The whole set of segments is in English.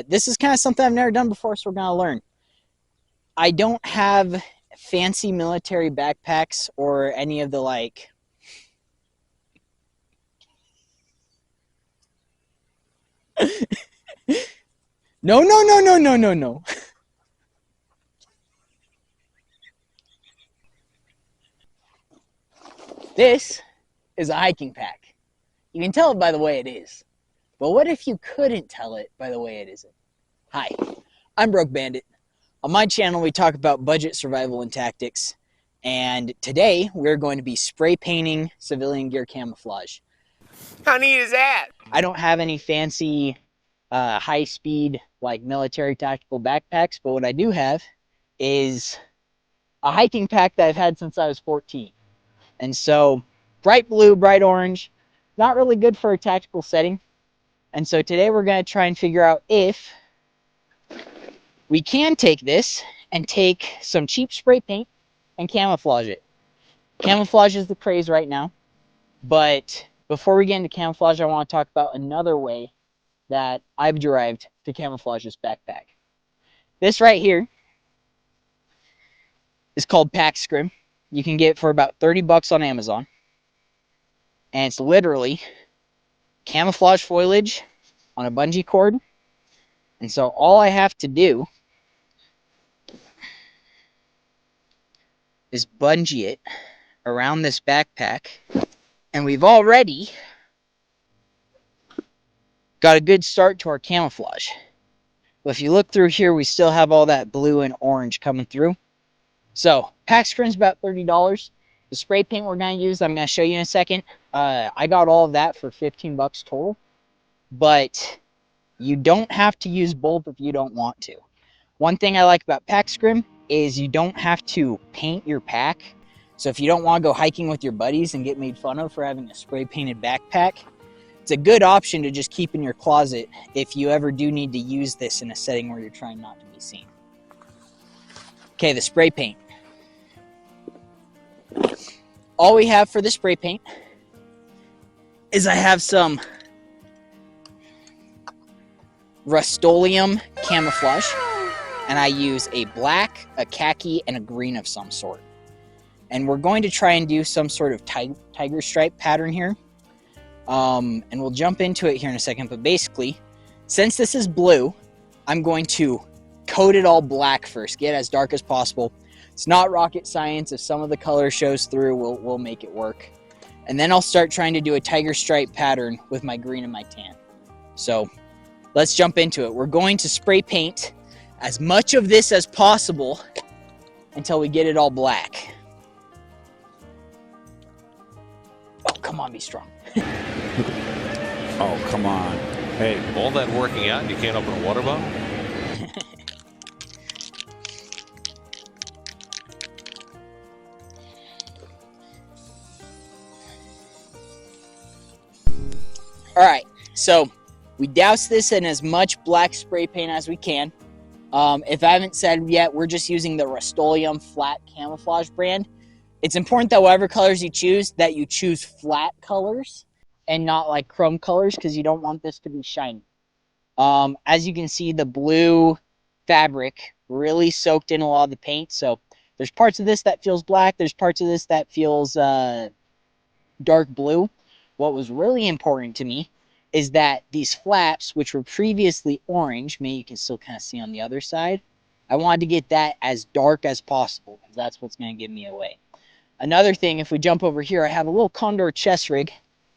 This is kind of something I've never done before, so we're going to learn. I don't have fancy military backpacks or any of the like... No, no, no, no, no, no, no. This is a hiking pack. You can tell it by the way it is. But what if you couldn't tell it by the way it isn't? Hi, I'm Broke Bandit. On my channel, we talk about budget survival and tactics. And today, we're going to be spray painting civilian gear camouflage. How neat is that? I don't have any fancy high-speed like military tactical backpacks, but what I do have is a hiking pack that I've had since I was 14. And so, bright blue, bright orange, not really good for a tactical setting. And so today we're going to try and figure out if we can take this and take some cheap spray paint and camouflage it. Camouflage is the craze right now. But before we get into camouflage, I want to talk about another way that I've derived to camouflage this backpack. This right here is called Pack Scrim. You can get it for about 30 bucks on Amazon. And it's literally camouflage foliage on a bungee cord. And so all I have to do is bungee it around this backpack. And we've already got a good start to our camouflage. But if you look through here, we still have all that blue and orange coming through. So, pack scrim's about $30. The spray paint we're going to use, I'm going to show you in a second. I got all of that for 15 bucks total. But you don't have to use both if you don't want to. One thing I like about pack scrim is you don't have to paint your pack. So if you don't want to go hiking with your buddies and get made fun of for having a spray painted backpack, it's a good option to just keep in your closet if you ever do need to use this in a setting where you're trying not to be seen. Okay, the spray paint. All we have for the spray paint is I have some Rust-Oleum camouflage, and I use a black, a khaki, and a green of some sort. And we're going to try and do some sort of tiger stripe pattern here. And we'll jump into it here in a second, but basically, since this is blue, I'm going to coat it all black first, get it as dark as possible. It's not rocket science. If some of the color shows through, we'll make it work. And then I'll start trying to do a tiger stripe pattern with my green and my tan. So let's jump into it. We're going to spray paint as much of this as possible until we get it all black. Oh, come on, be strong. Oh, come on. Hey, all that working out and you can't open a water bottle? All right, so we douse this in as much black spray paint as we can. If I haven't said yet, we're just using the Rust-Oleum flat camouflage brand. It's important that whatever colors you choose, that you choose flat colors and not like chrome colors, because you don't want this to be shiny. As you can see, the blue fabric really soaked in a lot of the paint. So there's parts of this that feels black. There's parts of this that feels dark blue. What was really important to me is that these flaps, which were previously orange, maybe you can still kind of see on the other side, I wanted to get that as dark as possible, because that's what's going to give me away. Another thing, if we jump over here, I have a little Condor chest rig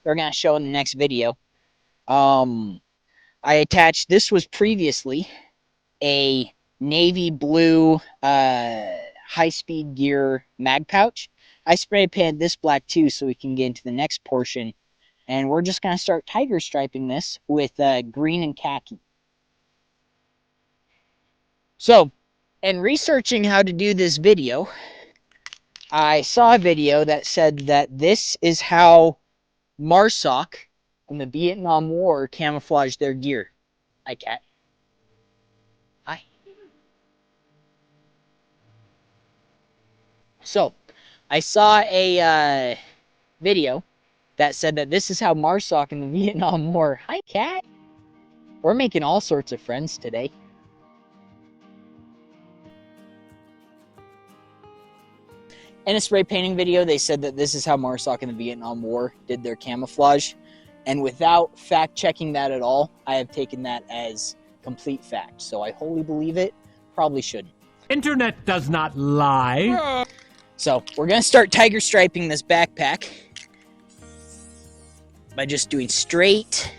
we're going to show in the next video. I attached, this was previously a navy blue high-speed gear mag pouch. I spray painted this black too, so we can get into the next portion. And we're just going to start tiger striping this with green and khaki. So, in researching how to do this video, I saw a video that said that this is how MARSOC in the Vietnam War camouflaged their gear. Hi, cat. Hi. So, I saw a video that said that this is how MARSOC in the Vietnam War... Hi, cat. We're making all sorts of friends today. In a spray painting video, they said that this is how MARSOC in the Vietnam War did their camouflage. And without fact checking that at all, I have taken that as complete fact. So I wholly believe it. Probably shouldn't. Internet does not lie. So we're going to start tiger striping this backpack by just doing straight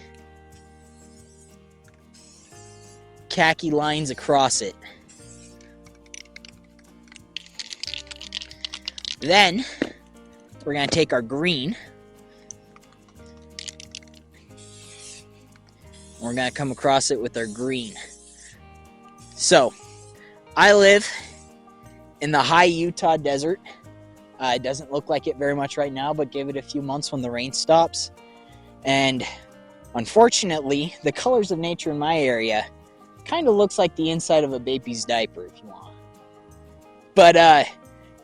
khaki lines across it. Then we're going to take our green. We're going to come across it with our green. So, I live in the high Utah desert. It doesn't look like it very much right now, but give it a few months when the rain stops. And unfortunately, the colors of nature in my area kind of looks like the inside of a baby's diaper, if you want. But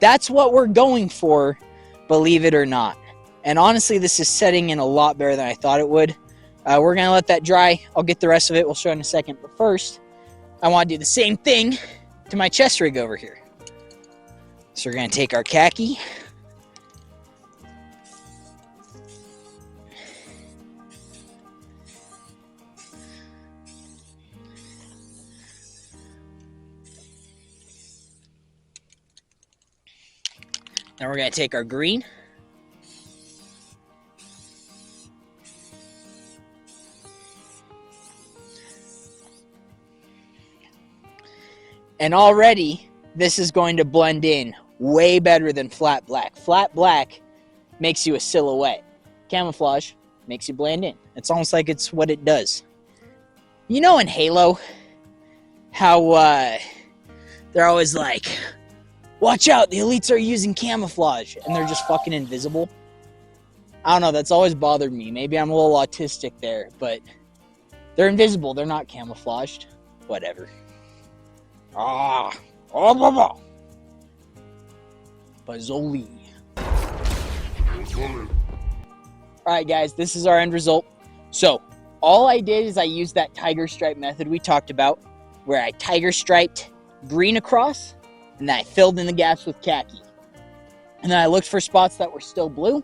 that's what we're going for, believe it or not. And honestly, this is setting in a lot better than I thought it would. We're going to let that dry. I'll get the rest of it. We'll show in a second. But first, I want to do the same thing to my chest rig over here. So we're going to take our khaki. Then we're going to take our green. And already, this is going to blend in way better than flat black. Flat black makes you a silhouette. Camouflage makes you blend in. It's almost like it's what it does. You know in Halo, how they're always like, watch out, the elites are using camouflage, and they're just fucking invisible. I don't know, that's always bothered me. Maybe I'm a little autistic there, but they're invisible. They're not camouflaged. Whatever. Bazzoli. Alright guys, this is our end result. So, all I did is I used that tiger stripe method we talked about, where I tiger striped green across, and then I filled in the gaps with khaki. And then I looked for spots that were still blue.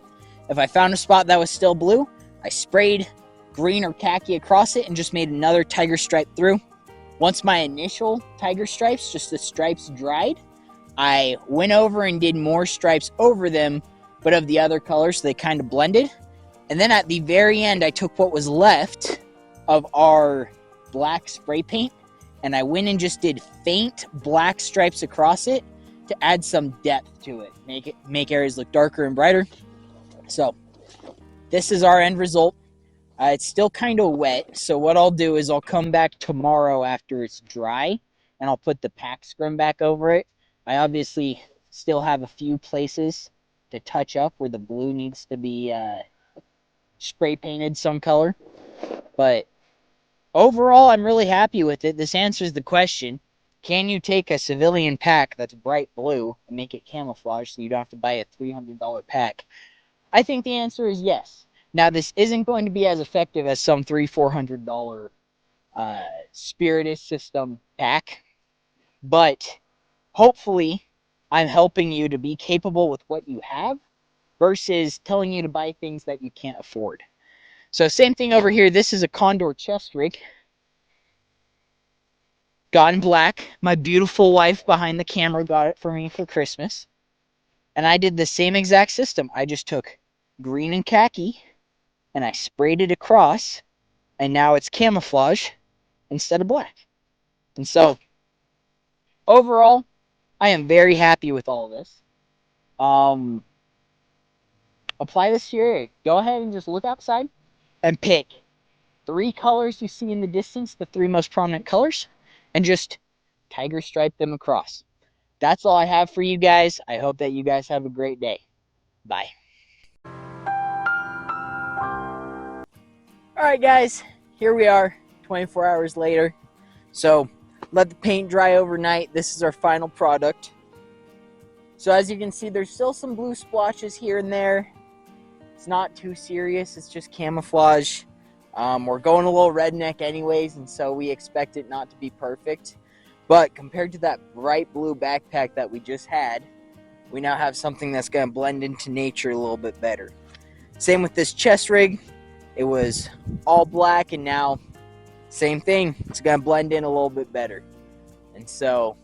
If I found a spot that was still blue, I sprayed green or khaki across it and just made another tiger stripe through. Once my initial tiger stripes, just the stripes, dried, I went over and did more stripes over them, but of the other colors, so they kind of blended. And then at the very end, I took what was left of our black spray paint, and I went and just did faint black stripes across it to add some depth to it, make areas look darker and brighter. So this is our end result. It's still kind of wet, so what I'll do is I'll come back tomorrow after it's dry, and I'll put the pack scrim back over it. I obviously still have a few places to touch up where the blue needs to be spray painted some color, but overall I'm really happy with it. This answers the question, can you take a civilian pack that's bright blue and make it camouflage so you don't have to buy a $300 pack? I think the answer is yes. Now, this isn't going to be as effective as some $300-$400 Spiritus system pack, but hopefully I'm helping you to be capable with what you have versus telling you to buy things that you can't afford. So same thing over here. This is a Condor chest rig. Got in black. My beautiful wife behind the camera got it for me for Christmas. And I did the same exact system. I just took green and khaki, and I sprayed it across, and now it's camouflage instead of black. And so, overall, I am very happy with all this. Apply this to your area. Go ahead and just look outside and pick 3 colors you see in the distance, the 3 most prominent colors, and just tiger stripe them across. That's all I have for you guys. I hope that you guys have a great day. Bye. Alright guys, here we are 24 hours later. So let the paint dry overnight. This is our final product. So as you can see, there's still some blue splotches here and there. It's not too serious, it's just camouflage. We're going a little redneck anyways, and so we expect it not to be perfect. But compared to that bright blue backpack that we just had, we now have something that's going to blend into nature a little bit better. Same with this chest rig. It was all black, and now same thing. It's going to blend in a little bit better. And so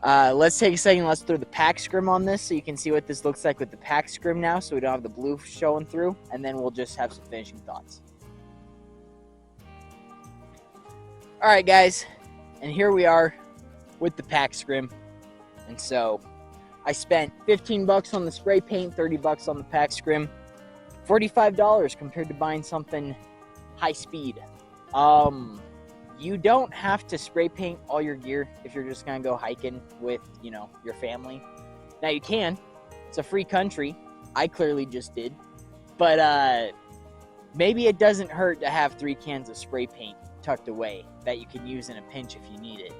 let's take a second. Let's throw the pack scrim on this so you can see what this looks like with the pack scrim now, so we don't have the blue showing through, and then we'll just have some finishing thoughts. Alright guys, and here we are with the pack scrim. And so I spent $15 on the spray paint, $30 on the pack scrim, $45 compared to buying something high speed. You don't have to spray paint all your gear if you're just gonna go hiking with, your family. Now you can. It's a free country. I clearly just did. But maybe it doesn't hurt to have 3 cans of spray paint tucked away that you can use in a pinch if you need it.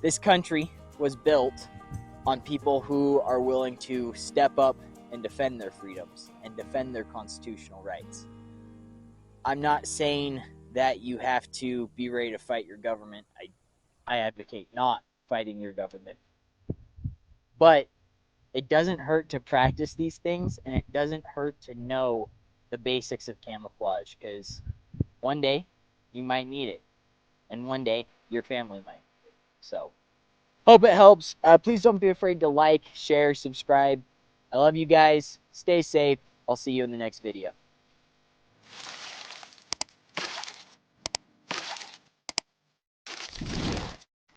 This country was built on people who are willing to step up and defend their freedoms and defend their constitutional rights. I'm not saying that you have to be ready to fight your government. I advocate not fighting your government. But it doesn't hurt to practice these things, and it doesn't hurt to know the basics of camouflage, because one day you might need it, and one day your family might need it. So, hope it helps. Please don't be afraid to like, share, subscribe. I love you guys. Stay safe. I'll see you in the next video.